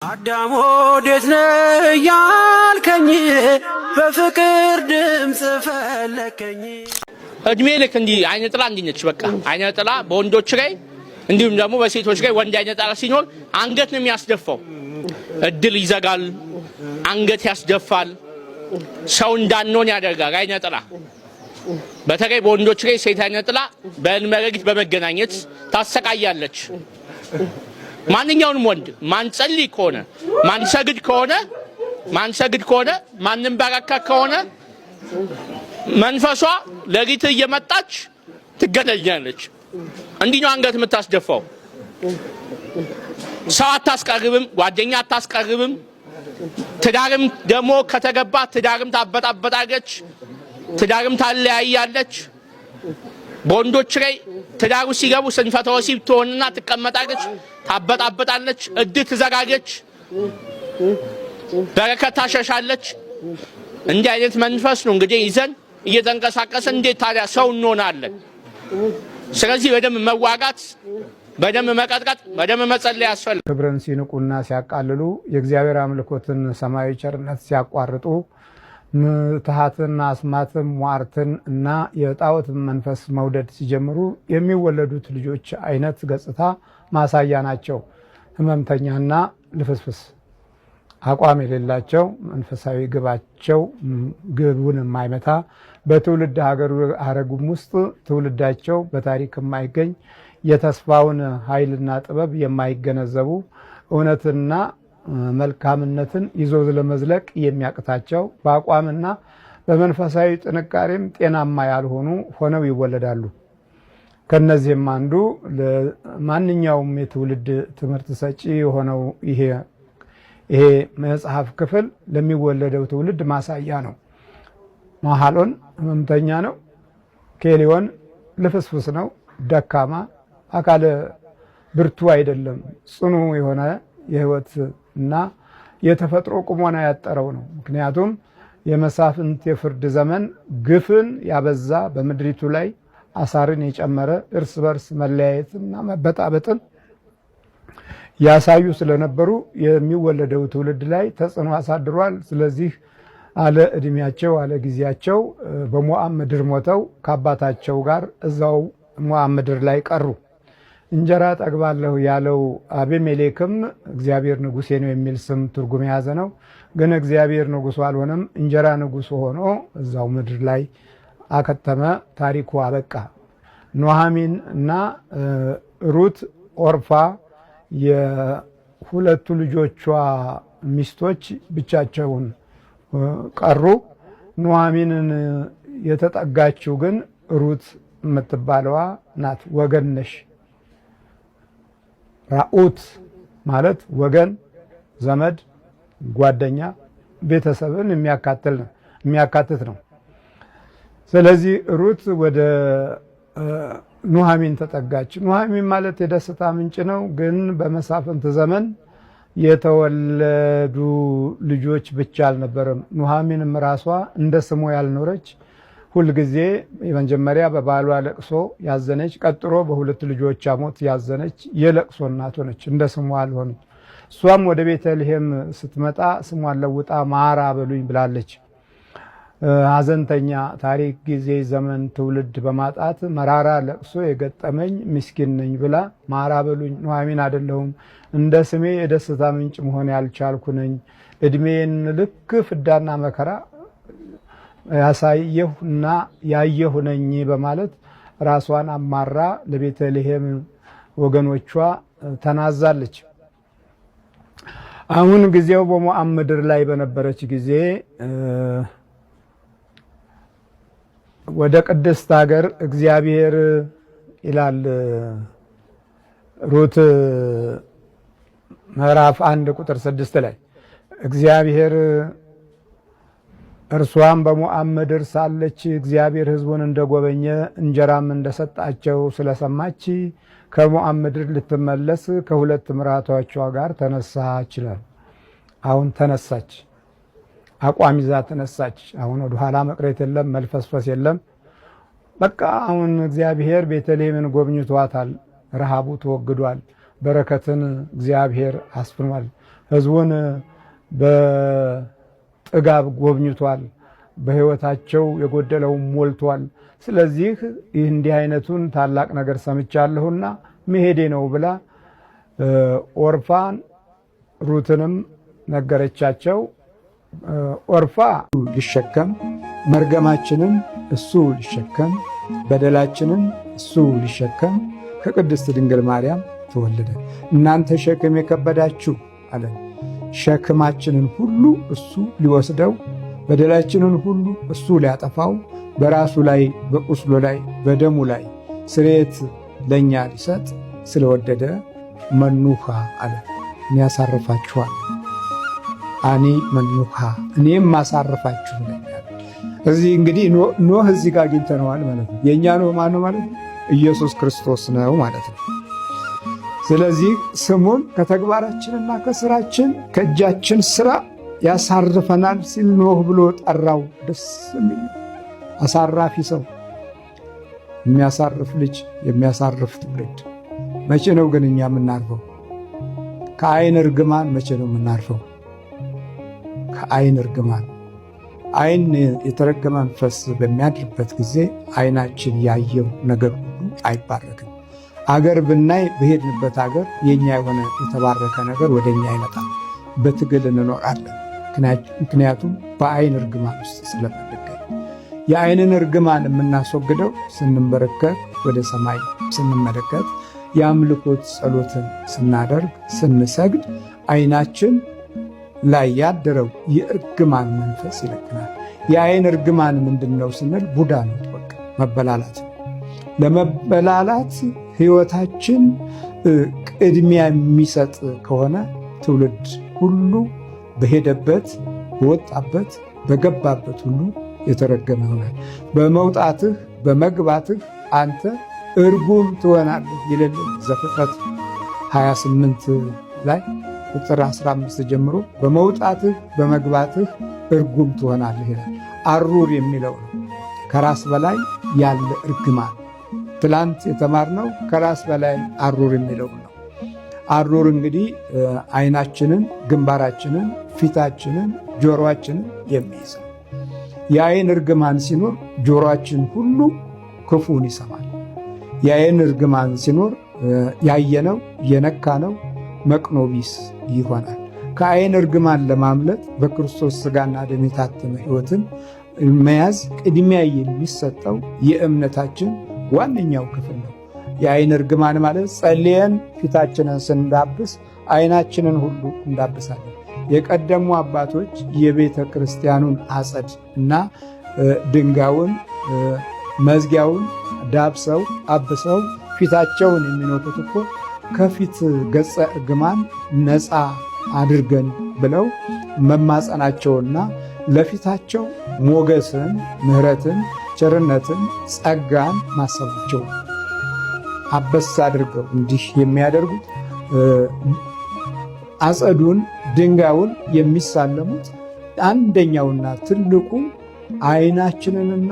አዳም ወዴት ነህ ያልከኝ በፍቅር ድምጽ ፈለከኝ። እድሜ ልክ እንዲህ አይነ ጥላ እንዲነች በቃ አይነ ጥላ በወንዶች ላይ እንዲሁም ደግሞ በሴቶች ላይ ወንድ አይነ ጥላ ሲኖር አንገት ነው የሚያስደፋው። እድል ይዘጋል፣ አንገት ያስደፋል፣ ሰው እንዳንሆን ያደርጋል። አይነ ጥላ በተለይ በወንዶች ላይ ሴት አይነ ጥላ በህልመ ሌሊት በመገናኘት ታሰቃያለች። ማንኛውንም ወንድ ማንጸልይ ከሆነ ማንሰግድ ከሆነ ማንም ባራካ ከሆነ መንፈሷ ለሊት እየመጣች ትገናኛለች። እንዲህ ነው አንገት የምታስደፋው። ሰው አታስቀርብም፣ ጓደኛ አታስቀርብም። ትዳርም ደግሞ ከተገባ ትዳርም ታበጣበጣለች፣ ትዳርም ታለያያለች። በወንዶች ላይ ትዳሩ ሲገቡ ስንፈተ ወሲብ ትሆንና ትቀመጣለች፣ ታበጣበጣለች፣ እድል ትዘጋለች፣ በረከት ታሸሻለች። እንዲህ አይነት መንፈስ ነው እንግዲህ ይዘን እየተንቀሳቀስን እንዴት ታዲያ ሰው እንሆናለን? ስለዚህ በደም መዋጋት፣ በደም መቀጥቀጥ፣ በደም መጸለይ ያስፈልጋል። ክብርን ሲንቁና ሲያቃልሉ የእግዚአብሔር አምልኮትን ሰማያዊ ቸርነት ሲያቋርጡ ምትሃትን አስማትን ሟርትን እና የጣዖትን መንፈስ መውደድ ሲጀምሩ የሚወለዱት ልጆች አይነት ገጽታ ማሳያ ናቸው። ህመምተኛና ልፍስፍስ አቋም የሌላቸው መንፈሳዊ ግባቸው ግቡን የማይመታ በትውልድ ሀረጉም ውስጥ ትውልዳቸው በታሪክ የማይገኝ የተስፋውን ኃይልና ጥበብ የማይገነዘቡ እውነትና መልካምነትን ይዞ ለመዝለቅ የሚያቅታቸው በአቋምና በመንፈሳዊ ጥንካሬም ጤናማ ያልሆኑ ሆነው ይወለዳሉ። ከነዚህም አንዱ ለማንኛውም የትውልድ ትምህርት ሰጪ የሆነው ይሄ መጽሐፍ ክፍል ለሚወለደው ትውልድ ማሳያ ነው። መሐሎን ህመምተኛ ነው። ኬሊዮን ልፍስፍስ ነው፣ ደካማ አካለ ብርቱ አይደለም። ጽኑ የሆነ የህይወት እና የተፈጥሮ ቁሞና ያጠረው ነው። ምክንያቱም የመሳፍንት የፍርድ ዘመን ግፍን ያበዛ በምድሪቱ ላይ አሳርን የጨመረ እርስ በርስ መለያየትና መበጣበጥን ያሳዩ ስለነበሩ የሚወለደው ትውልድ ላይ ተጽዕኖ አሳድሯል። ስለዚህ አለ እድሜያቸው አለ ጊዜያቸው በሞዓብ ምድር ሞተው ከአባታቸው ጋር እዛው ሞዓብ ምድር ላይ ቀሩ። እንጀራ ጠግባለሁ ያለው አቤሜሌክም እግዚአብሔር ንጉሴ ነው የሚል ስም ትርጉም የያዘ ነው። ግን እግዚአብሔር ንጉሱ አልሆነም። እንጀራ ንጉሱ ሆኖ እዛው ምድር ላይ አከተመ። ታሪኩ አበቃ። ኑኃሚን እና ሩት ኦርፋ የሁለቱ ልጆቿ ሚስቶች ብቻቸውን ቀሩ። ኑኃሚንን የተጠጋችው ግን ሩት የምትባለዋ ናት። ወገን ነሽ። ራኡት ማለት ወገን፣ ዘመድ፣ ጓደኛ፣ ቤተሰብን የሚያካትት ነው። ስለዚህ ሩት ወደ ኑኃሚን ተጠጋች። ኑኃሚን ማለት የደስታ ምንጭ ነው። ግን በመሳፍንት ዘመን የተወለዱ ልጆች ብቻ አልነበረም። ኑኃሚንም ራሷ እንደ ስሙ ያልኖረች ሁልጊዜ የመጀመሪያ በባሏ ለቅሶ ያዘነች፣ ቀጥሮ በሁለት ልጆቿ ሞት ያዘነች የለቅሶ እናት ሆነች። እንደ ስሙ አልሆነች። እሷም ወደ ቤተልሔም ስትመጣ ስሟን ለውጣ ማራ በሉኝ ብላለች። ሀዘንተኛ ታሪክ፣ ጊዜ፣ ዘመን፣ ትውልድ በማጣት መራራ ለቅሶ የገጠመኝ ምስኪን ነኝ ብላ ማራ በሉኝ፣ ኑኃሚን አይደለሁም፣ እንደ ስሜ የደስታ ምንጭ መሆን ያልቻልኩ ነኝ፣ እድሜን ልክ ፍዳና መከራ ያሳየሁና ያየሁ ነኝ በማለት ራሷን አማራ ለቤተልሔም ወገኖቿ ተናዛለች። አሁን ጊዜው በሞዓብ ምድር ላይ በነበረች ጊዜ ወደ ቅድስት ሀገር እግዚአብሔር ይላል ሩት ምዕራፍ 1 ቁጥር 6 ላይ እግዚአብሔር እርሷም በሞዓብ ምድር ሳለች እግዚአብሔር ሕዝቡን እንደጎበኘ እንጀራም እንደሰጣቸው ስለሰማች ከሞዓብ ምድር ልትመለስ ከሁለት ምራቶቿ ጋር ተነሳች ይላል። አሁን ተነሳች፣ አቋም ይዛ ተነሳች። አሁን ወደ ኋላ መቅረት የለም፣ መልፈስፈስ የለም። በቃ አሁን እግዚአብሔር ቤተልሔምን ጎብኝቷታል። ረሃቡ ተወግዷል። በረከትን እግዚአብሔር አስፍኗል። ህዝቡን በጥጋብ ጎብኝቷል። በህይወታቸው የጎደለው ሞልቷል። ስለዚህ ይህ እንዲህ አይነቱን ታላቅ ነገር ሰምቻለሁና መሄዴ ነው ብላ ኦርፋን ሩትንም ነገረቻቸው። ኦርፋ ሊሸከም መርገማችንን እሱ ሊሸከም በደላችንን እሱ ሊሸከም ከቅድስት ድንግል ማርያም ተወለደ። እናንተ ሸክም የከበዳችሁ አለ። ሸክማችንን ሁሉ እሱ ሊወስደው በደላችንን ሁሉ እሱ ሊያጠፋው በራሱ ላይ በቁስሉ ላይ በደሙ ላይ ስርየት ለኛ ሊሰጥ ስለወደደ መኑሃ አለ። እኔ ያሳርፋችኋል። አኒ መኑሃ እኔም ማሳርፋችሁ ነኝ። እዚህ እንግዲህ ኖህ እዚህ ጋር አግኝተነዋል ማለት ነው። የኛ ኖህ ማን ነው ማለት ነው? ኢየሱስ ክርስቶስ ነው ማለት ነው። ስለዚህ ስሙን ከተግባራችንና ከስራችን ከእጃችን ስራ ያሳርፈናል ሲል ኖህ ብሎ ጠራው። ደስ የሚል አሳራፊ ሰው፣ የሚያሳርፍ ልጅ፣ የሚያሳርፍ ትውልድ። መቼ ነው ግን እኛ የምናርፈው? ከአይን እርግማን መቼ ነው የምናርፈው? ከአይን እርግማን። አይን የተረገመ መንፈስ በሚያድርበት ጊዜ አይናችን ያየው ነገር ሁሉ አይባረክም። አገር ብናይ በሄድንበት አገር የኛ የሆነ የተባረከ ነገር ወደኛ አይመጣም። በትግል እንኖራለን። ምክንያቱም በአይን እርግማን ውስጥ ስለምንገኝ። የአይንን እርግማን የምናስወግደው ስንንበረከክ፣ ወደ ሰማይ ስንመለከት፣ የአምልኮት ጸሎትን ስናደርግ፣ ስንሰግድ አይናችን ላይ ያደረው የእርግማን መንፈስ ይለቅናል። የአይን እርግማን ምንድን ነው ስንል ቡዳ ነው። በቃ መበላላት። ለመበላላት ሕይወታችን ቅድሚያ የሚሰጥ ከሆነ ትውልድ ሁሉ በሄደበት በወጣበት በገባበት ሁሉ የተረገመ ይሆናል። በመውጣትህ በመግባትህ አንተ እርጉም ትሆናለህ ይለልን ዘፍጥረት 28 ላይ ቁጥር 15 ጀምሮ በመውጣትህ በመግባትህ እርጉም ትሆናለህ ይላል። አሩር የሚለው ነው ከራስ በላይ ያለ እርግማን። ትላንት የተማርነው ከራስ በላይ አሩር የሚለው ነው። አሩር እንግዲህ አይናችንን፣ ግንባራችንን፣ ፊታችንን፣ ጆሮአችንን የሚይዝ የአይን እርግማን ሲኖር ጆሮአችን ሁሉ ክፉን ይሰማል። የአይን እርግማን ሲኖር ያየነው የነካነው መቅኖቢስ ይሆናል። ከአይን እርግማን ለማምለጥ በክርስቶስ ሥጋና ደም የታተመ ሕይወትን መያዝ ቅድሚያ የሚሰጠው የእምነታችን ዋነኛው ክፍል ነው። የአይን እርግማን ማለት ጸልየን ፊታችንን ስንዳብስ አይናችንን ሁሉ እንዳብሳለን። የቀደሙ አባቶች የቤተ ክርስቲያኑን አጸድ እና ድንጋዩን መዝጊያውን ዳብሰው አብሰው ፊታቸውን የሚኖሩት እኮ ከፊት ገጸ እርግማን ነፃ አድርገን ብለው መማጸናቸውና ለፊታቸው ሞገስን፣ ምሕረትን፣ ቸርነትን፣ ጸጋን ማሰባቸው አበስ አድርገው እንዲህ የሚያደርጉት አጸዱን ድንጋዩን የሚሳለሙት አንደኛውና ትልቁ አይናችንንና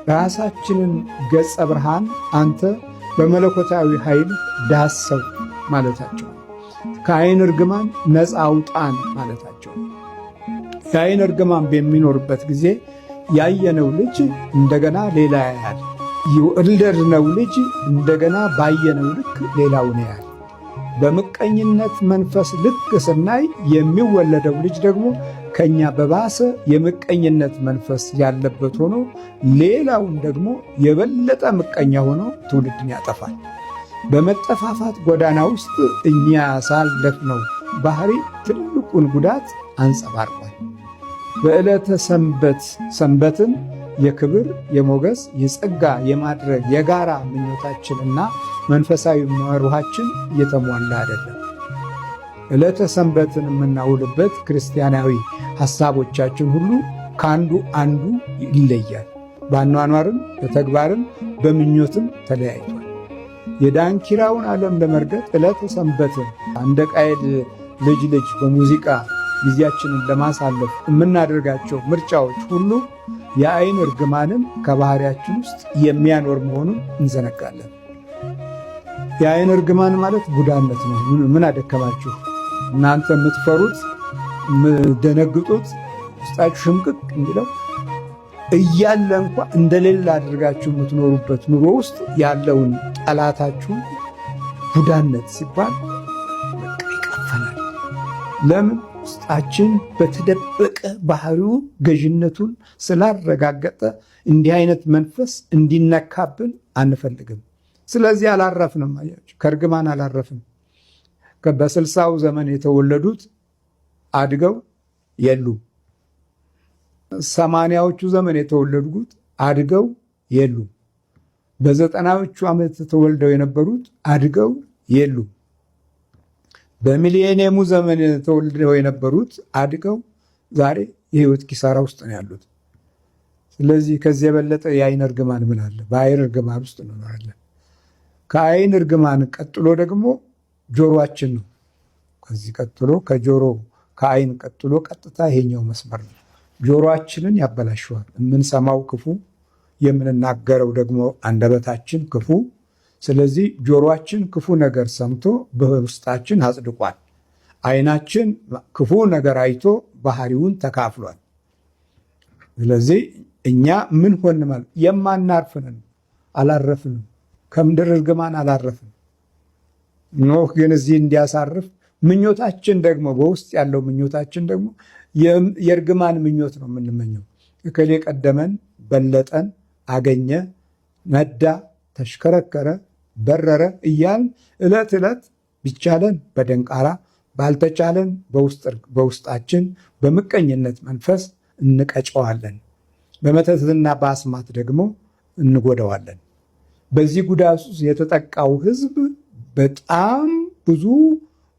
የራሳችንን ገጸ ብርሃን አንተ በመለኮታዊ ኃይል ዳሰው ማለታቸው፣ ከአይን እርግማን ነፃ አውጣን ማለታቸው። የአይን እርግማን በሚኖርበት ጊዜ ያየነው ልጅ እንደገና ሌላ ያያል። የወለድነው ልጅ እንደገና ባየነው ልክ ሌላውን ያያል። በምቀኝነት መንፈስ ልክ ስናይ የሚወለደው ልጅ ደግሞ ከኛ በባሰ የምቀኝነት መንፈስ ያለበት ሆኖ ሌላውን ደግሞ የበለጠ ምቀኛ ሆኖ ትውልድን ያጠፋል። በመጠፋፋት ጎዳና ውስጥ እኛ ያሳለፍነው ባህሪ ትልቁን ጉዳት አንጸባርቋል። በዕለተ ሰንበትን የክብር የሞገስ የጸጋ የማድረግ የጋራ ምኞታችንና መንፈሳዊ መርሃችን እየተሟላ አይደለም። ዕለተ ሰንበትን የምናውልበት ክርስቲያናዊ ሐሳቦቻችን ሁሉ ከአንዱ አንዱ ይለያል። በአኗኗርም በተግባርም በምኞትም ተለያይቷል። የዳንኪራውን ዓለም ለመርገጥ ዕለተ ሰንበትን እንደ ቃየል ልጅ በሙዚቃ ጊዜያችንን ለማሳለፍ የምናደርጋቸው ምርጫዎች ሁሉ የአይን እርግማንን ከባህሪያችን ውስጥ የሚያኖር መሆኑን እንዘነጋለን። የአይን እርግማን ማለት ቡዳነት ነው። ምን አደከማችሁ እናንተ የምትፈሩት የምትደነግጡት ውስጣችሁ ሽምቅቅ የሚለው እያለ እንኳ እንደሌለ አድርጋችሁ የምትኖሩበት ኑሮ ውስጥ ያለውን ጠላታችሁን ቡዳነት ሲባል በቃ ይቀፈናል። ለምን? ውስጣችን በተደበቀ ባህሪው ገዥነቱን ስላረጋገጠ እንዲህ አይነት መንፈስ እንዲነካብን አንፈልግም። ስለዚህ አላረፍንም። አያችሁ፣ ከእርግማን አላረፍንም። በ60ው ዘመን የተወለዱት አድገው የሉም። 80ዎቹ ዘመን የተወለዱት አድገው የሉም። በ90ዎቹ ዓመት ተወልደው የነበሩት አድገው የሉም። በሚሊኒየሙ ዘመን ተወልደው የነበሩት አድገው ዛሬ የህይወት ኪሳራ ውስጥ ነው ያሉት። ስለዚህ ከዚህ የበለጠ የአይን እርግማን ምን አለ? በአይን እርግማን ውስጥ እንኖራለን። ከአይን እርግማን ቀጥሎ ደግሞ ጆሮአችን ነው። ከዚህ ቀጥሎ ከጆሮ ከአይን ቀጥሎ ቀጥታ ይሄኛው መስመር ነው። ጆሮአችንን ያበላሸዋል። የምንሰማው ክፉ፣ የምንናገረው ደግሞ አንደበታችን ክፉ። ስለዚህ ጆሮአችን ክፉ ነገር ሰምቶ በውስጣችን አጽድቋል። አይናችን ክፉ ነገር አይቶ ባህሪውን ተካፍሏል። ስለዚህ እኛ ምን ሆን ማለት የማናርፍንን አላረፍንም። ከምድር እርግማን አላረፍንም። ኖህ ግን እዚህ እንዲያሳርፍ ምኞታችን ደግሞ በውስጥ ያለው ምኞታችን ደግሞ የእርግማን ምኞት ነው የምንመኘው። እከሌ ቀደመን፣ በለጠን፣ አገኘ፣ ነዳ፣ ተሽከረከረ፣ በረረ እያልን ዕለት ዕለት ቢቻለን በደንቃራ ባልተቻለን በውስጣችን በምቀኝነት መንፈስ እንቀጨዋለን። በመተትና በአስማት ደግሞ እንጎዳዋለን። በዚህ ጉዳት ውስጥ የተጠቃው ህዝብ በጣም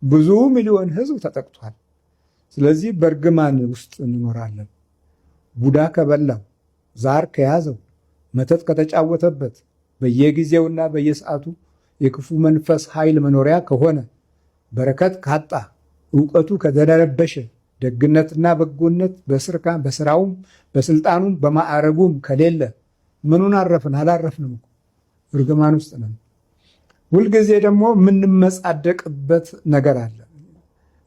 ብዙ ሚሊዮን ህዝብ ተጠቅቷል። ስለዚህ በእርግማን ውስጥ እንኖራለን። ቡዳ ከበላው፣ ዛር ከያዘው፣ መተት ከተጫወተበት፣ በየጊዜውና በየሰዓቱ የክፉ መንፈስ ኃይል መኖሪያ ከሆነ፣ በረከት ካጣ፣ እውቀቱ ከተደረበሸ፣ ደግነትና በጎነት በስራውም በስልጣኑም በማዕረጉም ከሌለ ምኑን አረፍን? አላረፍንም። እርግማን ውስጥ ነን። ሁልጊዜ ደግሞ የምንመጻደቅበት ነገር አለ።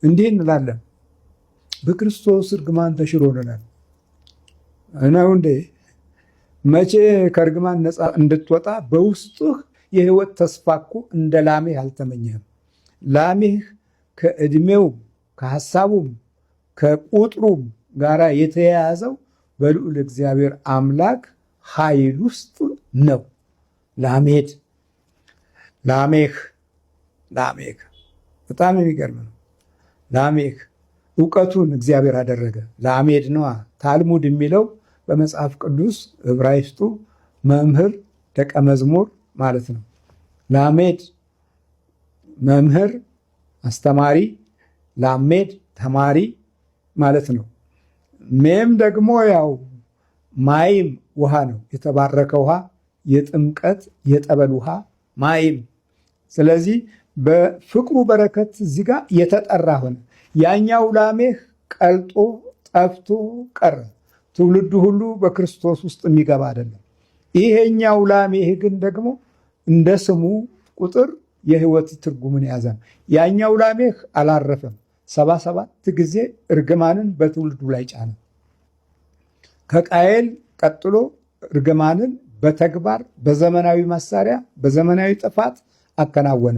እንዲህ እንላለን፣ በክርስቶስ እርግማን ተሽሮልናል ነው እንዴ? መቼ ከእርግማን ነፃ እንድትወጣ በውስጥህ የህይወት ተስፋ እኮ እንደ ላሜህ አልተመኘህም። ላሜህ ከዕድሜውም ከሐሳቡም ከቁጥሩም ጋር የተያያዘው በልዑል እግዚአብሔር አምላክ ኃይል ውስጥ ነው። ላሜህ በጣም የሚገርም ነው። ላሜህ እውቀቱን እግዚአብሔር አደረገ። ላሜድ ነዋ። ታልሙድ የሚለው በመጽሐፍ ቅዱስ ዕብራይስጡ መምህር፣ ደቀ መዝሙር ማለት ነው። ላሜድ መምህር፣ አስተማሪ፣ ላሜድ ተማሪ ማለት ነው። ሜም ደግሞ ያው ማይም ውሃ ነው። የተባረከ ውሃ፣ የጥምቀት የጠበል ውሃ ማይም። ስለዚህ በፍቅሩ በረከት እዚህ ጋር የተጠራ ሆነ። ያኛው ላሜህ ቀልጦ ጠፍቶ ቀረ። ትውልዱ ሁሉ በክርስቶስ ውስጥ የሚገባ አይደለም። ይሄኛው ላሜህ ግን ደግሞ እንደ ስሙ ቁጥር የህይወት ትርጉምን ያዘ። ያኛው ላሜህ አላረፈም። 77 ጊዜ እርግማንን በትውልዱ ላይ ጫነ። ከቃየል ቀጥሎ እርግማንን በተግባር በዘመናዊ መሳሪያ በዘመናዊ ጥፋት አከናወነ።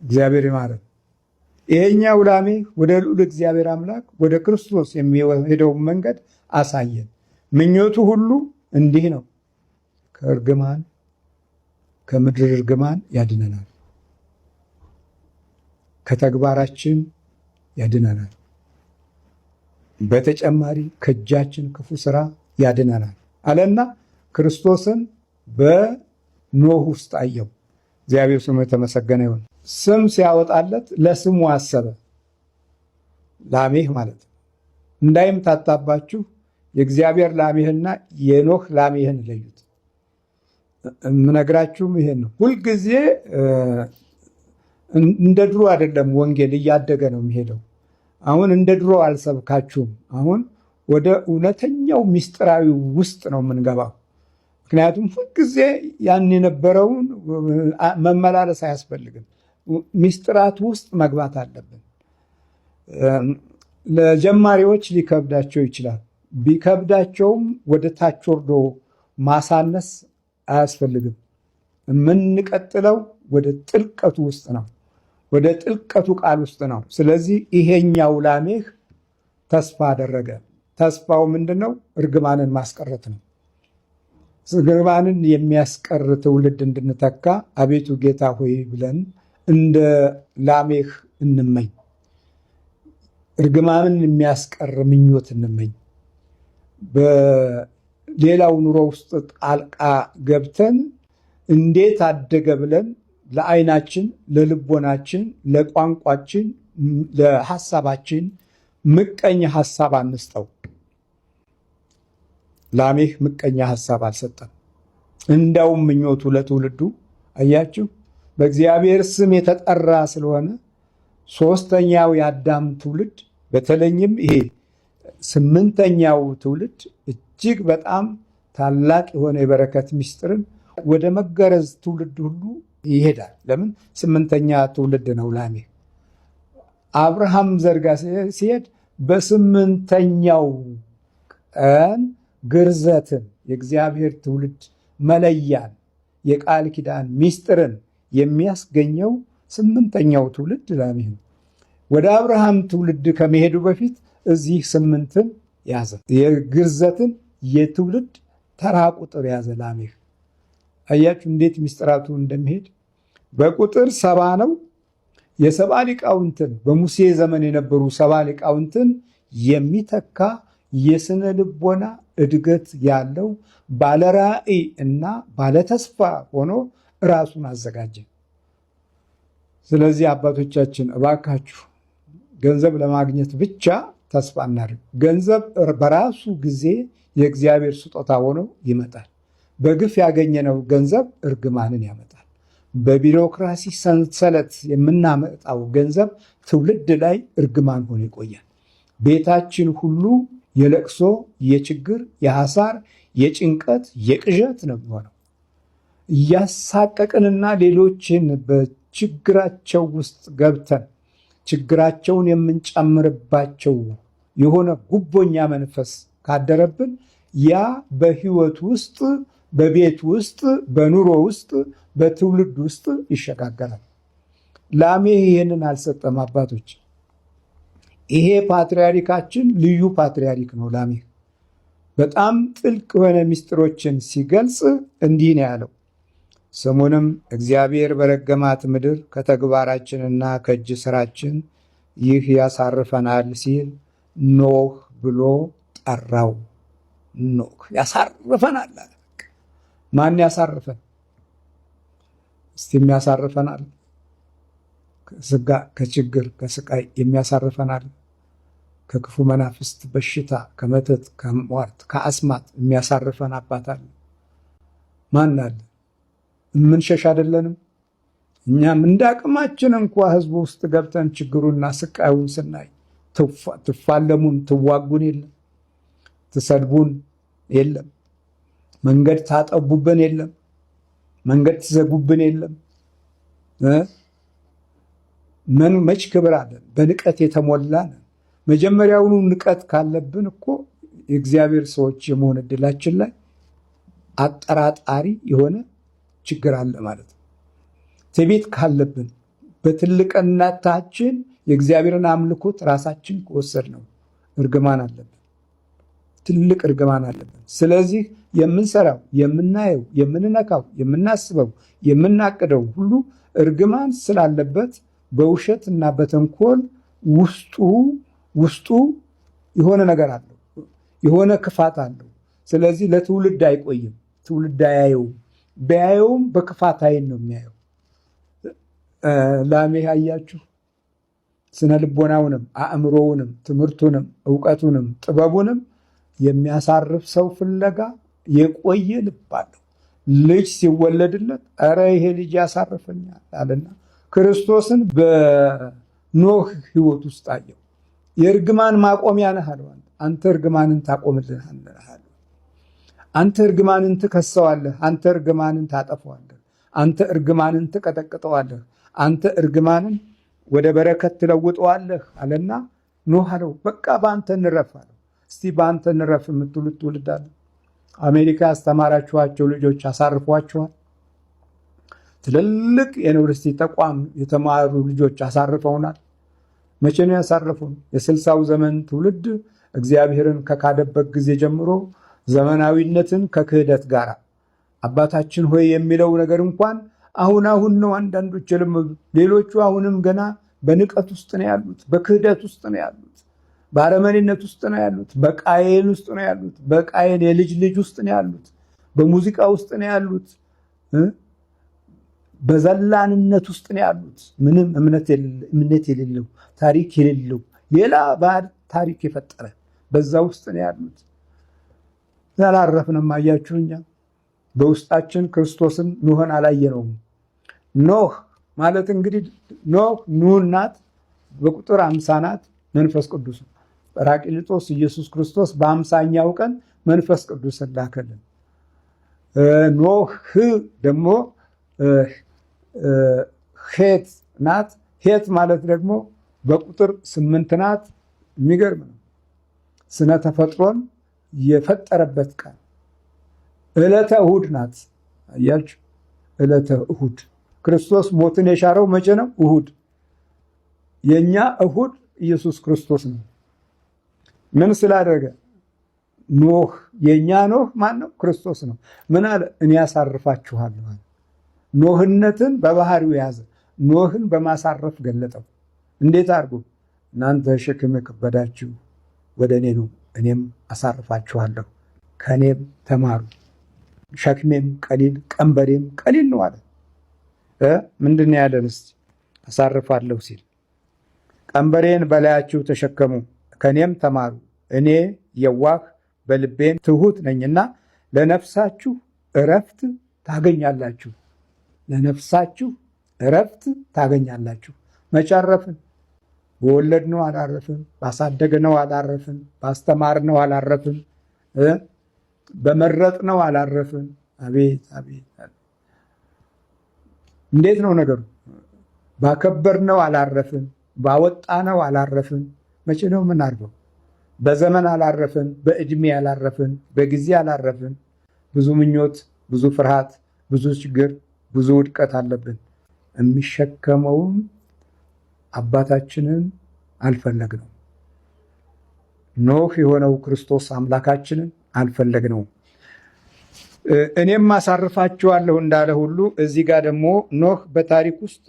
እግዚአብሔር ይማረን። ይሄኛው ላሜህ ወደ ልዑል እግዚአብሔር አምላክ ወደ ክርስቶስ የሚሄደውን መንገድ አሳየን። ምኞቱ ሁሉ እንዲህ ነው። ከእርግማን ከምድር እርግማን ያድነናል። ከተግባራችን ያድነናል። በተጨማሪ ከእጃችን ክፉ ስራ ያድነናል አለና ክርስቶስን በኖህ ውስጥ አየው። እግዚአብሔር ስሙ የተመሰገነ ይሁን። ስም ሲያወጣለት ለስሙ አሰበ። ላሜህ ማለት ነው። እንዳይምታታባችሁ የእግዚአብሔር ላሜህና የኖህ ላሜህን ለዩት። የምነግራችሁም ይሄን ነው። ሁልጊዜ እንደ ድሮ አይደለም። ወንጌል እያደገ ነው የሚሄደው። አሁን እንደ ድሮ አልሰብካችሁም። አሁን ወደ እውነተኛው ምስጢራዊ ውስጥ ነው የምንገባው። ምክንያቱም ሁልጊዜ ያን የነበረውን መመላለስ አያስፈልግም። ሚስጥራት ውስጥ መግባት አለብን። ለጀማሪዎች ሊከብዳቸው ይችላል። ቢከብዳቸውም ወደ ታች ወርዶ ማሳነስ አያስፈልግም። የምንቀጥለው ወደ ጥልቀቱ ውስጥ ነው፣ ወደ ጥልቀቱ ቃል ውስጥ ነው። ስለዚህ ይሄኛው ላሜህ ተስፋ አደረገ። ተስፋው ምንድነው? እርግማንን ማስቀረት ነው። እርግማንን የሚያስቀር ትውልድ እንድንተካ አቤቱ ጌታ ሆይ ብለን እንደ ላሜህ እንመኝ። እርግማንን የሚያስቀር ምኞት እንመኝ። በሌላው ኑሮ ውስጥ ጣልቃ ገብተን እንዴት አደገ ብለን ለዓይናችን፣ ለልቦናችን፣ ለቋንቋችን፣ ለሐሳባችን ምቀኛ ሐሳብ አንስጠው። ላሜህ ምቀኛ ሐሳብ አልሰጠም። እንዳውም ምኞቱ ለትውልዱ አያችሁ፣ በእግዚአብሔር ስም የተጠራ ስለሆነ ሶስተኛው የአዳም ትውልድ በተለይም ይሄ 8ኛው ትውልድ እጅግ በጣም ታላቅ የሆነ የበረከት ምስጢርን ወደ መገረዝ ትውልድ ሁሉ ይሄዳል። ለምን? 8ኛ ትውልድ ነው ላሜህ። አብርሃም ዘርጋ ሲሄድ በ8ኛው ቀን ግርዘትን የእግዚአብሔር ትውልድ መለያን የቃል ኪዳን ምስጢርን የሚያስገኘው 8ኛው ትውልድ ላሜህ ነው። ወደ አብርሃም ትውልድ ከመሄዱ በፊት እዚህ 8ን ያዘ። የግርዘትን የትውልድ ተራ ቁጥር ያዘ ላሜህ። አያችሁ እንዴት ምስጢራቱ እንደሚሄድ። በቁጥር 70 ነው። የሰባ ሊቃውንትን በሙሴ ዘመን የነበሩ 70 ሊቃውንትን የሚተካ የስነ ልቦና እድገት ያለው ባለራዕይ እና ባለተስፋ ሆኖ ራሱን አዘጋጀ። ስለዚህ አባቶቻችን እባካችሁ ገንዘብ ለማግኘት ብቻ ተስፋ እናድርግ። ገንዘብ በራሱ ጊዜ የእግዚአብሔር ስጦታ ሆኖ ይመጣል። በግፍ ያገኘነው ገንዘብ እርግማንን ያመጣል። በቢሮክራሲ ሰንሰለት የምናመጣው ገንዘብ ትውልድ ላይ እርግማን ሆኖ ይቆያል። ቤታችን ሁሉ የለቅሶ፣ የችግር፣ የሐሳር፣ የጭንቀት፣ የቅዠት ነው የሚሆነው። እያሳቀቅንና ሌሎችን በችግራቸው ውስጥ ገብተን ችግራቸውን የምንጨምርባቸው የሆነ ጉቦኛ መንፈስ ካደረብን ያ በህይወት ውስጥ፣ በቤት ውስጥ፣ በኑሮ ውስጥ፣ በትውልድ ውስጥ ይሸጋገራል። ላሜህ ይህንን አልሰጠም። አባቶች ይሄ ፓትርያርካችን ልዩ ፓትርያርክ ነው። ላሜህ በጣም ጥልቅ የሆነ ምስጢሮችን ሲገልጽ እንዲህ ነው ያለው። ስሙንም እግዚአብሔር በረገማት ምድር ከተግባራችንና ከእጅ ስራችን ይህ ያሳርፈናል ሲል ኖህ ብሎ ጠራው። ኖህ ያሳርፈናል አለ። ማን ያሳርፈን? እስቲ የሚያሳርፈናል? ከስጋ ከችግር ከስቃይ የሚያሳርፈናል? ከክፉ መናፍስት በሽታ፣ ከመተት፣ ከሟርት፣ ከአስማት የሚያሳርፈን አባት አለ? ማን አለ? የምንሸሽ አይደለንም። እኛም እንደ አቅማችን እንኳ ህዝቡ ውስጥ ገብተን ችግሩና ስቃዩን ስናይ ትፋለሙን፣ ትዋጉን የለም፣ ትሰድቡን የለም፣ መንገድ ታጠቡብን የለም፣ መንገድ ትዘጉብን የለም። መች ክብር አለን? በንቀት የተሞላ ነን። መጀመሪያውኑ ንቀት ካለብን እኮ የእግዚአብሔር ሰዎች የመሆን እድላችን ላይ አጠራጣሪ የሆነ ችግር አለ ማለት ነው። ትዕቢት ካለብን በትልቅነታችን የእግዚአብሔርን አምልኮት ራሳችን ከወሰድ ነው እርግማን አለብን፣ ትልቅ እርግማን አለብን። ስለዚህ የምንሰራው፣ የምናየው፣ የምንነካው፣ የምናስበው፣ የምናቅደው ሁሉ እርግማን ስላለበት በውሸት እና በተንኮል ውስጡ የሆነ ነገር አለው፣ የሆነ ክፋት አለው። ስለዚህ ለትውልድ አይቆይም፣ ትውልድ አያየውም። ቢያየውም በክፋት አይን ነው የሚያየው። ላሜህ አያችሁ፣ ስነ ልቦናውንም አእምሮውንም ትምህርቱንም እውቀቱንም ጥበቡንም የሚያሳርፍ ሰው ፍለጋ የቆየ ልብ አለው። ልጅ ሲወለድለት ኧረ ይሄ ልጅ ያሳርፈኛል አለና ክርስቶስን በኖህ ህይወት ውስጥ አየው። የእርግማን ማቆሚያ ነህ አለው። አንተ እርግማንን ታቆምልናለህ አለው። አንተ እርግማንን ትከሰዋለህ፣ አንተ እርግማንን ታጠፈዋለህ፣ አንተ እርግማንን ትቀጠቅጠዋለህ፣ አንተ እርግማንን ወደ በረከት ትለውጠዋለህ አለና ኖህ አለው በቃ በአንተ እንረፍ አለው። እስቲ በአንተ እንረፍ የምትሉት ትውልድ አለ? አሜሪካ ያስተማራችኋቸው ልጆች አሳርፏችኋል? ትልልቅ የዩኒቨርሲቲ ተቋም የተማሩ ልጆች አሳርፈውናል። መቼ ነው ያሳረፉን? የ60ው ዘመን ትውልድ እግዚአብሔርን ከካደበት ጊዜ ጀምሮ ዘመናዊነትን ከክህደት ጋር አባታችን ሆይ የሚለው ነገር እንኳን አሁን ነው አንዳንዶች የለመዱ። ሌሎቹ አሁንም ገና በንቀት ውስጥ ነው ያሉት፣ በክህደት ውስጥ ነው ያሉት፣ በአረመኔነት ውስጥ ነው ያሉት፣ በቃየን ውስጥ ነው ያሉት፣ በቃየን የልጅ ልጅ ውስጥ ነው ያሉት፣ በሙዚቃ ውስጥ ነው ያሉት፣ በዘላንነት ውስጥ ነው ያሉት። ምንም እምነት የሌለው ታሪክ የሌለው ሌላ ባዕድ ታሪክ የፈጠረ በዛ ውስጥ ነው ያሉት። ያላረፍንም አያችሁ። እኛ በውስጣችን ክርስቶስን ኖህን አላየነውም። ኖህ ማለት እንግዲህ ኖህ ኑህ ናት፣ በቁጥር 50 ናት። መንፈስ ቅዱስ ጰራቅሊጦስ ኢየሱስ ክርስቶስ በ50ኛው ቀን መንፈስ ቅዱስን ላከልን። ኖህ ደግሞ ሄት ናት። ሄት ማለት ደግሞ በቁጥር 8 ናት። የሚገርም ነው። ስነ ተፈጥሮን የፈጠረበት ቀን ዕለተ እሁድ ናት። አያችሁ፣ ዕለተ እሁድ ክርስቶስ ሞትን የሻረው መቼ ነው? እሁድ። የኛ እሁድ ኢየሱስ ክርስቶስ ነው። ምን ስላደረገ? ኖህ የኛ ኖህ ማን ነው? ክርስቶስ ነው። ምን አለ? እኔ ያሳርፋችኋለሁ። ኖህነትን በባህሪው ያዘ። ኖህን በማሳረፍ ገለጠው። እንዴት አድርጎ? እናንተ ሸክም የከበዳችሁ ወደ እኔ ነው፣ እኔም አሳርፋችኋለሁ፣ ከእኔም ተማሩ፣ ሸክሜም ቀሊል ቀንበሬም ቀሊል ነው አለ። ምንድን ያለን? እስቲ አሳርፋለሁ ሲል ቀንበሬን በላያችሁ ተሸከሙ፣ ከእኔም ተማሩ፣ እኔ የዋህ በልቤም ትሁት ነኝና ለነፍሳችሁ እረፍት ታገኛላችሁ። ለነፍሳችሁ እረፍት ታገኛላችሁ። መቼ አረፍን? በወለድነው አላረፍን፣ ባሳደግነው አላረፍን፣ ባስተማርነው አላረፍን፣ በመረጥነው አላረፍን። አቤት አቤት! እንዴት ነው ነገሩ? ባከበርነው አላረፍን፣ ባወጣነው አላረፍን። መቼ ነው የምናርፈው? በዘመን አላረፍን፣ በእድሜ አላረፍን፣ በጊዜ አላረፍን። ብዙ ምኞት፣ ብዙ ፍርሃት፣ ብዙ ችግር፣ ብዙ ውድቀት አለብን። የሚሸከመውን አባታችንን አልፈለግነው። ኖህ የሆነው ክርስቶስ አምላካችንን አልፈለግነው። እኔም አሳርፋችኋለሁ እንዳለ ሁሉ እዚህ ጋር ደግሞ ኖህ በታሪክ ውስጥ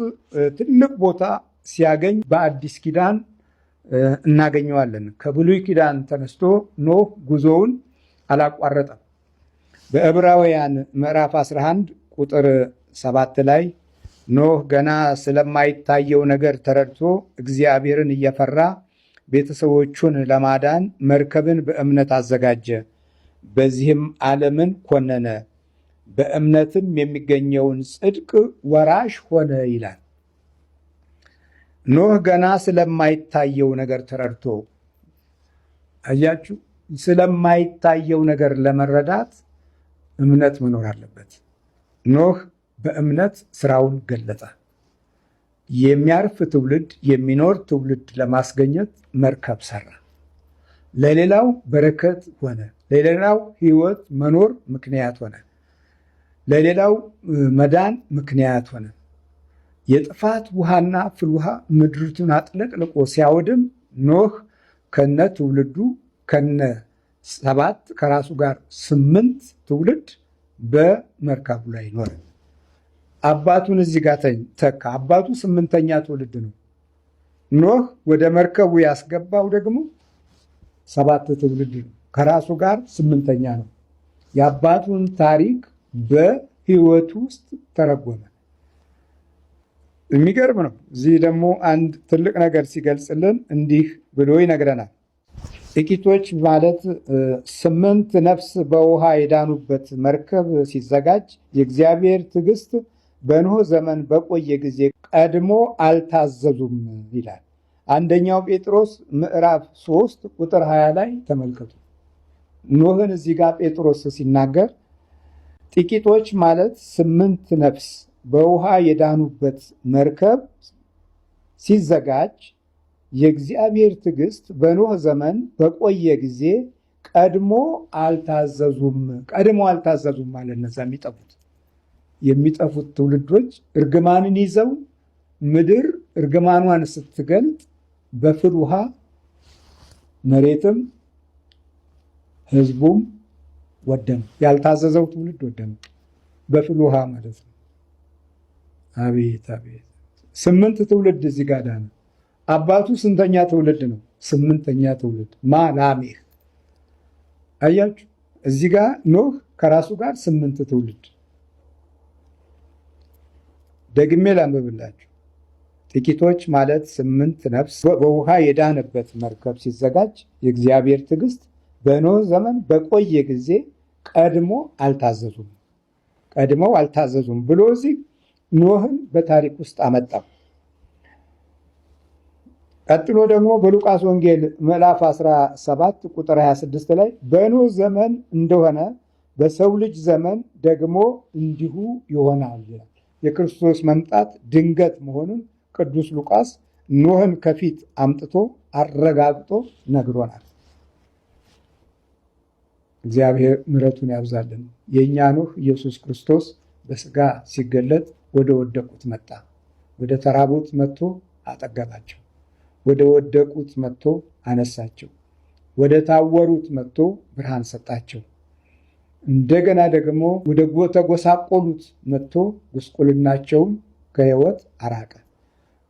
ትልቅ ቦታ ሲያገኝ በአዲስ ኪዳን እናገኘዋለን። ከብሉይ ኪዳን ተነስቶ ኖህ ጉዞውን አላቋረጠም። በዕብራውያን ምዕራፍ 11 ቁጥር 7 ላይ ኖህ ገና ስለማይታየው ነገር ተረድቶ እግዚአብሔርን እየፈራ ቤተሰቦቹን ለማዳን መርከብን በእምነት አዘጋጀ፣ በዚህም ዓለምን ኮነነ፣ በእምነትም የሚገኘውን ጽድቅ ወራሽ ሆነ ይላል። ኖህ ገና ስለማይታየው ነገር ተረድቶ፣ አያችሁ፣ ስለማይታየው ነገር ለመረዳት እምነት መኖር አለበት። ኖህ በእምነት ስራውን ገለጸ። የሚያርፍ ትውልድ፣ የሚኖር ትውልድ ለማስገኘት መርከብ ሰራ። ለሌላው በረከት ሆነ። ለሌላው ሕይወት መኖር ምክንያት ሆነ። ለሌላው መዳን ምክንያት ሆነ። የጥፋት ውሃና ፍል ውሃ ምድሪቱን አጥለቅልቆ ሲያወድም ኖህ ከነ ትውልዱ ከነ 7 ከራሱ ጋር 8 ትውልድ በመርከቡ ላይ ኖረ። አባቱን እዚህ ጋር ተካ። አባቱ 8ኛ ትውልድ ነው። ኖህ ወደ መርከቡ ያስገባው ደግሞ 7 ትውልድ ነው። ከራሱ ጋር 8ኛ ነው። የአባቱን ታሪክ በሕይወቱ ውስጥ ተረጎመ። የሚገርም ነው። እዚህ ደግሞ አንድ ትልቅ ነገር ሲገልጽልን እንዲህ ብሎ ይነግረናል። ጥቂቶች ማለት 8 ነፍስ በውሃ የዳኑበት መርከብ ሲዘጋጅ የእግዚአብሔር ትዕግስት በኖህ ዘመን በቆየ ጊዜ ቀድሞ አልታዘዙም ይላል። አንደኛው ጴጥሮስ ምዕራፍ 3 ቁጥር 20 ላይ ተመልከቱ። ኖህን እዚህ ጋር ጴጥሮስ ሲናገር ጥቂቶች ማለት 8 ነፍስ በውሃ የዳኑበት መርከብ ሲዘጋጅ የእግዚአብሔር ትዕግስት በኖህ ዘመን በቆየ ጊዜ ቀድሞ አልታዘዙም ማለት እነዛ የሚጠፉት ትውልዶች እርግማንን ይዘው ምድር እርግማኗን ስትገልጥ በፍል ውሃ መሬትም ህዝቡም ወደሙ። ያልታዘዘው ትውልድ ወደሙ በፍል ውሃ ማለት ነው። አቤት 8 ትውልድ እዚህ ጋር ዳነ። አባቱ ስንተኛ ትውልድ ነው? 8ኛ ትውልድ ላሜህ። አያችሁ እዚህ ጋር ኖህ ከራሱ ጋር 8 ትውልድ። ደግሜ ላንብብላችሁ። ጥቂቶች ማለት 8 ነፍስ በውሃ የዳነበት መርከብ ሲዘጋጅ የእግዚአብሔር ትዕግስት በኖህ ዘመን በቆየ ጊዜ ቀድመው አልታዘዙም ብሎ እዚህ ኖህን በታሪክ ውስጥ አመጣው። ቀጥሎ ደግሞ በሉቃስ ወንጌል ምዕራፍ 17 ቁጥር 26 ላይ በኖህ ዘመን እንደሆነ በሰው ልጅ ዘመን ደግሞ እንዲሁ ይሆናል ይላል። የክርስቶስ መምጣት ድንገት መሆኑን ቅዱስ ሉቃስ ኖህን ከፊት አምጥቶ አረጋግጦ ነግሮናል። እግዚአብሔር ምሕረቱን ያብዛልን። የእኛ ኖህ ኢየሱስ ክርስቶስ በስጋ ሲገለጥ ወደ ወደቁት መጣ። ወደ ተራቡት መጥቶ አጠገባቸው። ወደ ወደቁት መጥቶ አነሳቸው። ወደ ታወሩት መጥቶ ብርሃን ሰጣቸው። እንደገና ደግሞ ወደ ተጎሳቆሉት መጥቶ ጉስቁልናቸውን ከሕይወት አራቀ።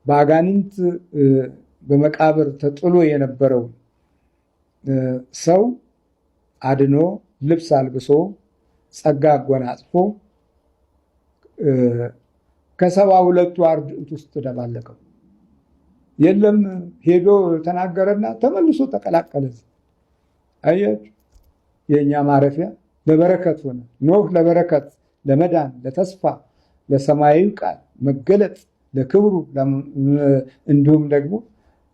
በአጋንንት በመቃብር ተጥሎ የነበረውን ሰው አድኖ ልብስ አልብሶ ጸጋ አጎናጽፎ ከ72ቱ አርድእት ውስጥ ተደባለቀው። የለም ሄዶ ተናገረና ተመልሶ ተቀላቀለ። አያችሁ የኛ ማረፊያ ለበረከት ሆነ። ኖህ ለበረከት፣ ለመዳን፣ ለተስፋ፣ ለሰማያዊ ቃል መገለጥ፣ ለክብሩ እንዲሁም ደግሞ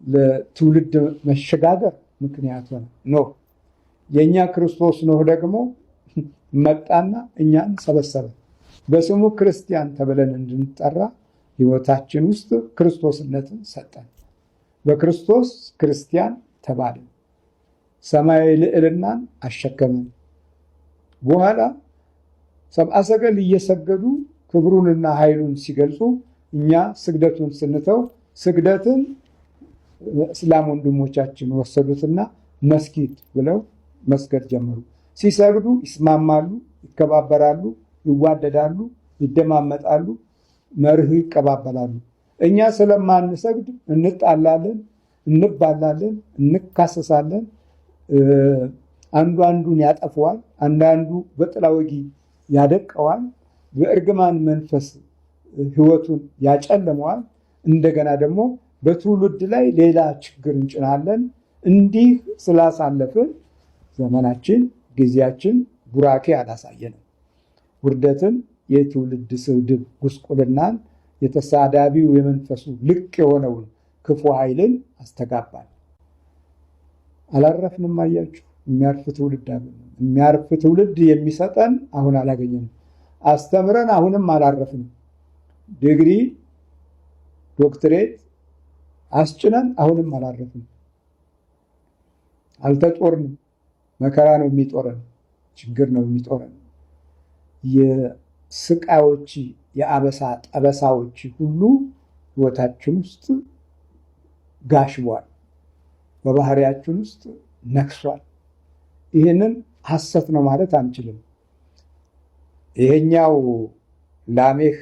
ለትውልድ መሸጋገር ምክንያት ሆነ ኖህ። የኛ ክርስቶስ ኖህ ደግሞ መጣና እኛን ሰበሰበ። በስሙ ክርስቲያን ተብለን እንድንጠራ ሕይወታችን ውስጥ ክርስቶስነትን ሰጠን። በክርስቶስ ክርስቲያን ተባልን። ሰማያዊ ልዕልናን አሸከምን። በኋላ ሰብአ ሰገል እየሰገዱ ክብሩንና ኃይሉን ሲገልጹ እኛ ስግደቱን ስንተው ስግደትን እስላም ወንድሞቻችን ወሰዱትና መስጊድ ብለው መስገድ ጀመሩ። ሲሰግዱ ይስማማሉ፣ ይከባበራሉ፣ ይዋደዳሉ፣ ይደማመጣሉ፣ መርህ ይቀባበላሉ። እኛ ስለማንሰግድ እንጣላለን፣ እንባላለን፣ እንካሰሳለን። አንዱ አንዱን ያጠፈዋል፣ አንዳንዱ በጥላ ወጊ ያደቀዋል፣ በእርግማን መንፈስ ህይወቱን ያጨልመዋል። እንደገና ደግሞ በትውልድ ላይ ሌላ ችግር እንጭናለን። እንዲህ ስላሳለፍን ዘመናችን ጊዜያችን ቡራኬ አላሳየንም። ውርደትን፣ የትውልድ ስድብ፣ ጉስቁልናን፣ የተሳዳቢው የመንፈሱ ልቅ የሆነውን ክፉ ኃይልን አስተጋባል። አላረፍንም። አያችሁ የሚያርፍ ትውልድ አለ። የሚያርፍ ትውልድ የሚሰጠን አሁን አላገኘንም። አስተምረን አሁንም አላረፍንም። ዲግሪ ዶክትሬት አስጭነን አሁንም አላረፍንም። አልተጦርንም። መከራ ነው የሚጦረን፣ ችግር ነው የሚጦረን። የስቃዮች የአበሳ ጠበሳዎች ሁሉ ህይወታችን ውስጥ ጋሽቧል፣ በባህሪያችን ውስጥ ነክሷል። ይህንን ሐሰት ነው ማለት አንችልም። ይሄኛው ላሜህ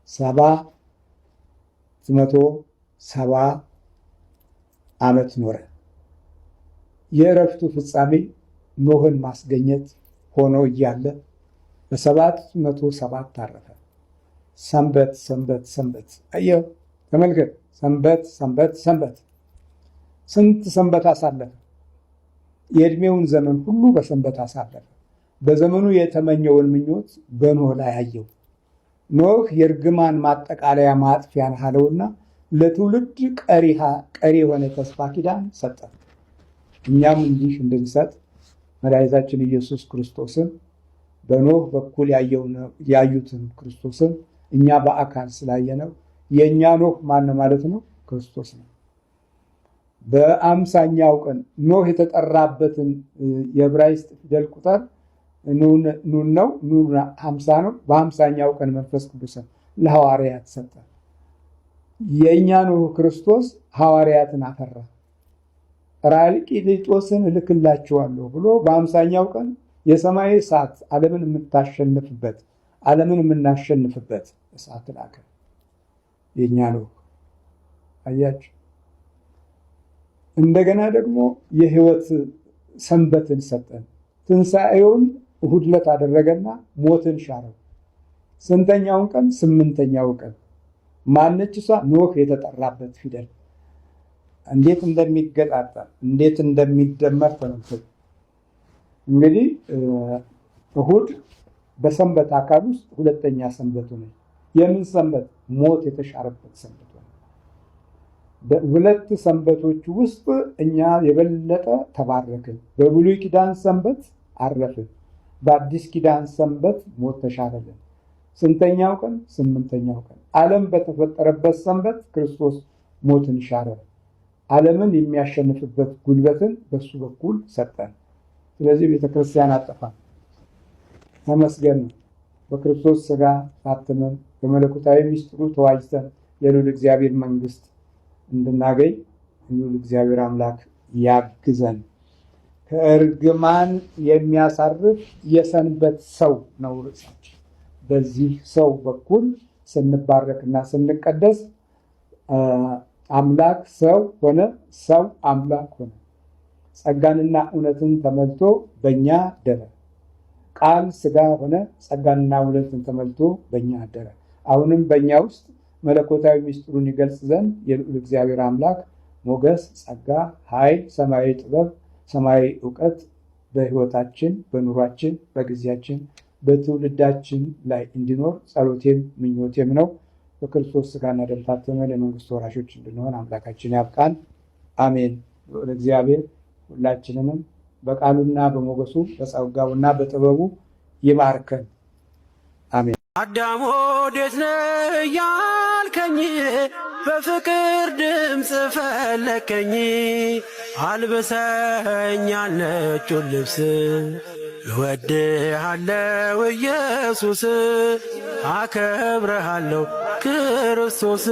770 ዓመት ኖረ። የእረፍቱ ፍጻሜ ኖህን ማስገኘት ሆኖ እያለ በ707 አረፈ። ሰንበት ሰንበት ሰንበት። አየው ተመልከት፣ ሰንበት ሰንበት ሰንበት። ስንት ሰንበት አሳለፈ? የዕድሜውን ዘመን ሁሉ በሰንበት አሳለፈ። በዘመኑ የተመኘውን ምኞት በኖህ ላይ አየው። ኖህ የእርግማን ማጠቃለያ ማጥፊያ አለውና ለትውልድ ቀሪ የሆነ ተስፋ ኪዳን ሰጠ። እኛም እንዲህ እንድንሰጥ መድኃኒታችን ኢየሱስ ክርስቶስን በኖህ በኩል ያዩትን ክርስቶስን እኛ በአካል ስላየነው የኛ ኖህ ማን ማለት ነው? ክርስቶስ ነው። በአምሳኛው ቀን ኖህ የተጠራበትን የዕብራይስጥ ፊደል ቁጥር ኑን ነው። ኑን 50 ነው። በ50ኛው ቀን መንፈስ ቅዱስን ለሐዋርያት ሰጠ። የኛ ኖህ ክርስቶስ ሐዋርያትን አፈራ። ጰራቅሊጦስን እልክላችኋለሁ ብሎ በ50ኛው ቀን የሰማይ እሳት ዓለምን የምናሸንፍበት እሳት ላከ። የኛ ኖህ አያችሁ። እንደገና ደግሞ የህይወት ሰንበትን ሰጠን። ትንሣኤውን እሁድ ዕለት አደረገና ሞትን ሻረው። ስንተኛውን ቀን? 8ኛው ቀን። ማነች እሷ? ኖህ የተጠራበት ፊደል እንዴት እንደሚገጣጠም እንዴት እንደሚደመር ተመልከቱ። እንግዲህ እሁድ በሰንበት አካል ውስጥ ሁለተኛ ሰንበቱ ነው። የምን ሰንበት? ሞት የተሻረበት ሰንበት ነው። በሁለት ሰንበቶች ውስጥ እኛ የበለጠ ተባረክን። በብሉይ ኪዳን ሰንበት አረፍን፣ በአዲስ ኪዳን ሰንበት ሞት ተሻረልን። ስንተኛው ቀን? 8ኛው ቀን። ዓለም በተፈጠረበት ሰንበት ክርስቶስ ሞትን ሻረ። ዓለምን የሚያሸንፍበት ጉልበትን በሱ በኩል ሰጠን። ስለዚህ ቤተክርስቲያን አጠፋን። ተመስገን ነው። በክርስቶስ ሥጋ ታትመን በመለኮታዊ ምስጢሩ ተዋጅተን የልዑል እግዚአብሔር መንግስት እንድናገኝ ልዑል እግዚአብሔር አምላክ ያግዘን። ከእርግማን የሚያሳርፍ የሰንበት ሰው ነው ርዕሳችን። በዚህ ሰው በኩል ስንባረክና ስንቀደስ አምላክ ሰው ሆነ፣ ሰው አምላክ ሆነ። ጸጋንና እውነትን ተመልቶ በእኛ አደረ። ቃል ሥጋ ሆነ፣ ጸጋንና እውነትን ተመልቶ በእኛ አደረ። አሁንም በእኛ ውስጥ መለኮታዊ ምስጢሩን ይገልጽ ዘንድ የልዑል እግዚአብሔር አምላክ ሞገስ፣ ጸጋ፣ ኃይል፣ ሰማያዊ ጥበብ፣ ሰማያዊ እውቀት በሕይወታችን፣ በኑሯችን፣ በጊዜያችን፣ በትውልዳችን ላይ እንዲኖር ጸሎቴም ምኞቴም ነው። በክርስቶስ ሥጋና ደም ታትመን የመንግስቱ ወራሾች እንድንሆን አምላካችን ያብቃን። አሜን። ልዑል እግዚአብሔር ሁላችንንም በቃሉና በሞገሱ በጸጋውና በጥበቡ ይባርከን። አሜን። አዳም ወዴት ነህ ያልከኝ፣ በፍቅር ድምፅ ፈለከኝ። አልብሰኝ ነጩን ልብስ፣ እወድሃለሁ ኢየሱስ፣ አከብረሃለሁ ክርስቶስ።